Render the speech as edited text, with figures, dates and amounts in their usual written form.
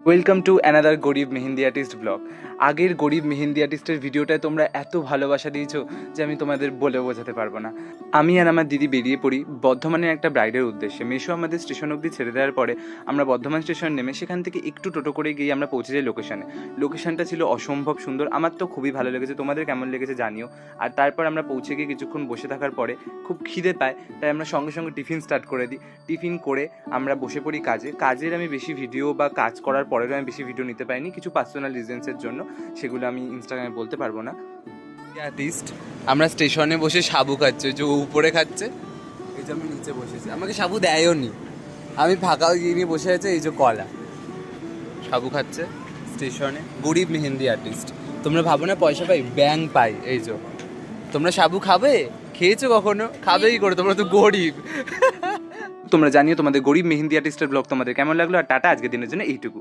Welcome to another গরিব mehndi artist blog. আগের গরিব মেহেন্দি আর্টিস্টের ভিডিওটায় তোমরা এত ভালোবাসা দিয়েছো যে আমি তোমাদের বলে বোঝাতে পারবো না। আমি আর আমার দিদি বেরিয়ে পড়ি বর্ধমানের একটা ব্রাইডের উদ্দেশ্যে। মেশো আমাদের স্টেশন অবধি ছেড়ে দেওয়ার পরে আমরা বর্ধমান স্টেশন নেমে সেখান থেকে একটু টোটো করে গিয়ে আমরা পৌঁছে যাই লোকেশানে। লোকেশানটা ছিল অসম্ভব সুন্দর, আমার তো খুবই ভালো লেগেছে, তোমাদের কেমন লেগেছে জানিও। আর তারপর আমরা পৌঁছে গিয়ে কিছুক্ষণ বসে থাকার পরে খুব খিদে পায়, তাই আমরা সঙ্গে সঙ্গে টিফিন স্টার্ট করে দিই। টিফিন করে আমরা বসে পড়ি কাজের আমি বেশি ভিডিও বা কাজ করার পরেও আমি বেশি ভিডিও নিতে পারিনি, কিছু পার্সোনাল রিজনসের জন্য, সেগুলো আমি ইনস্টাগ্রামে বলতে পারবো না। আর্টিস্ট আমরা স্টেশনে বসে সাবু খাচ্ছে, যে উপরে খাচ্ছে, এই যে আমি নিচে বসেছি, আমাকে সাবু দেয়ও নি, আমি ফাঁকা গিয়ে নিয়ে বসে আছে, এই যে কলা সাবু খাচ্ছে স্টেশনে। গরিব মেহেন্দি আর্টিস্ট, তোমরা ভাবো না পয়সা পাই, ব্যাংক পাই। এই যে তোমরা সাবু খাবে, খেয়েছো কখনো? খাবেই করে, তোমরা তো গরিব। তোমরা জানিও তোমাদের গরিব মেহেন্দি আর্টিস্টের ব্লগ তোমাদের কেমন লাগলো। আর টাটা, আজকের দিনের জন্য এইটুকু।